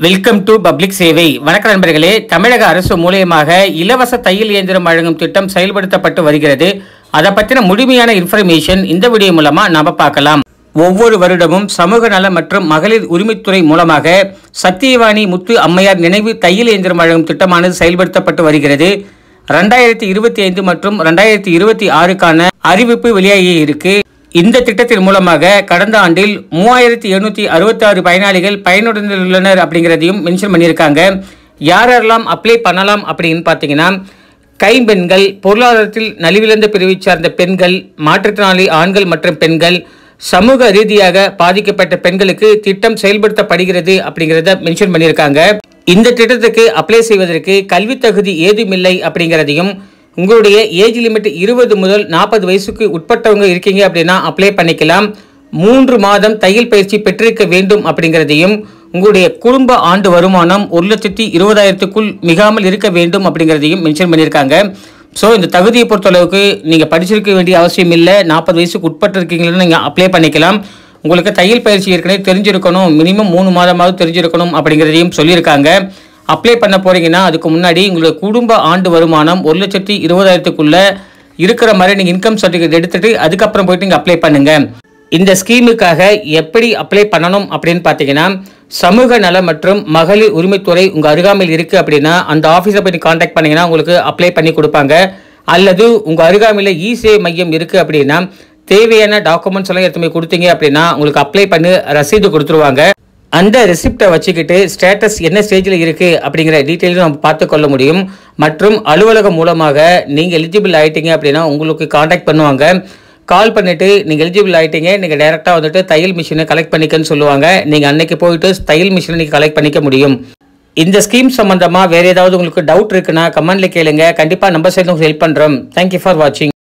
Welcome to public சேவை. வணக்க நண்பர்களே, தமிழக அரசு மூலமாக இலவச தையல் இயந்திரம் வழங்கும் திட்டம் செயல்படுத்தப்பட்டு வருகிறது. அதை பற்றின முழுமையான இன்ஃபர்மேஷன் இந்த வீடியோ மூலமா நாம பார்க்கலாம். ஒவ்வொரு வருடமும் சமூக நல மற்றும் மகளிர் உரிமைத்துறை மூலமாக சத்தியவாணி முத்து அம்மையார் நினைவு தையல் இயந்திரம் வழங்கும் திட்டமானது செயல்படுத்தப்பட்டு வருகிறது. 2025 மற்றும் 2026க்கான அறிவிப்பு வெளியாகி இருக்கு. இந்த திட்டத்தின் மூலமாக கடந்த ஆண்டில் 3766 பயனாளிகள் பயனுடைந்துள்ளனர் அப்படிங்கிறதையும் மென்ஷன் பண்ணியிருக்காங்க. யாரெல்லாம் அப்ளை பண்ணலாம் அப்படின்னு பார்த்தீங்கன்னா, கைம்பெண்கள், பொருளாதாரத்தில் நலிவிழந்த பிரிவை சார்ந்த பெண்கள், மாற்றுத்திறனாளி ஆண்கள் மற்றும் பெண்கள், சமூக ரீதியாக பாதிக்கப்பட்ட பெண்களுக்கு திட்டம் செயல்படுத்தப்படுகிறது அப்படிங்கிறத மென்ஷன் பண்ணியிருக்காங்க. இந்த திட்டத்துக்கு அப்ளை செய்வதற்கு கல்வி தகுதி ஏதுமில்லை அப்படிங்கிறதையும், உங்களுடைய ஏஜ் லிமிட் 20 முதல் 40 வயசுக்கு உட்பட்டவங்க இருக்கீங்க அப்படின்னா அப்ளை பண்ணிக்கலாம். 3 மாதம் தையல் பயிற்சி பெற்றிருக்க வேண்டும் அப்படிங்கிறதையும், உங்களுடைய குடும்ப ஆண்டு வருமானம் 1,20,000க்குள் மிகாமல் இருக்க வேண்டும் அப்படிங்கிறதையும் மென்ஷன் பண்ணியிருக்காங்க. ஸோ இந்த தகுதியை பொறுத்தளவுக்கு நீங்கள் படிச்சிருக்க வேண்டிய அவசியம் இல்லை. 40 வயசுக்கு உட்பட்டு இருக்கீங்கன்னு நீங்கள் அப்ளை பண்ணிக்கலாம். உங்களுக்கு தையல் பயிற்சி ஏற்கனவே தெரிஞ்சிருக்கணும், மினிமம் 3 மாதமாவது தெரிஞ்சிருக்கணும் அப்படிங்கிறதையும் சொல்லியிருக்காங்க. அப்ளை பண்ண போறீங்கன்னா அதுக்கு முன்னாடி உங்களுடைய குடும்ப ஆண்டு வருமானம் 1,20,000க்குள்ள இருக்கிற மாதிரி நீங்கள் இன்கம் சர்டிஃபிகேட் எடுத்துட்டு அதுக்கப்புறம் போயிட்டு நீங்கள் அப்ளை பண்ணுங்க. இந்த ஸ்கீமுக்காக எப்படி அப்ளை பண்ணணும் அப்படின்னு பார்த்தீங்கன்னா, சமூக நல மற்றும் மகளிர் உரிமைத்துறை உங்கள் அருகாமையில் இருக்குது அப்படின்னா அந்த ஆஃபீஸை போய் கான்டாக்ட் பண்ணிங்கன்னா உங்களுக்கு அப்ளை பண்ணி கொடுப்பாங்க. அல்லது உங்கள் அருகாமையில் இ-சேவை மையம் இருக்குது அப்படின்னா தேவையான டாக்குமெண்ட்ஸ் எல்லாம் எடுத்து கொடுத்தீங்க அப்படின்னா உங்களுக்கு அப்ளை பண்ணி ரசீது கொடுத்துருவாங்க. அந்த ரெசிப்டை வச்சுக்கிட்டு ஸ்டேட்டஸ் என்ன ஸ்டேஜில் இருக்குது அப்படிங்கிற டீட்டெயிலும் நம்ம பார்த்து கொள்ள முடியும். மற்றும் அலுவலகம் மூலமாக நீங்கள் எலிஜிபிள் ஆகிட்டீங்க அப்படின்னா உங்களுக்கு கான்டாக்ட் பண்ணுவாங்க. கால் பண்ணிவிட்டு நீங்கள் எலிஜிபிள் ஆகிட்டீங்க, நீங்கள் டைரெக்டாக வந்துட்டு தையல் மிஷினை கலெக்ட் பண்ணிக்கன்னு சொல்லுவாங்க. நீங்கள் அன்னைக்கு போயிட்டு தையல் மிஷினை நீங்கள் கலெக்ட் பண்ணிக்க முடியும். இந்த ஸ்கீம் சம்மந்தமாக வேறு ஏதாவது உங்களுக்கு டவுட் இருக்குன்னா கமெண்ட்ல கேளுங்க. கண்டிப்பாக நம்ம சைடு ஹெல்ப் பண்ணுறோம். தேங்க்யூ ஃபார் வாட்சிங்.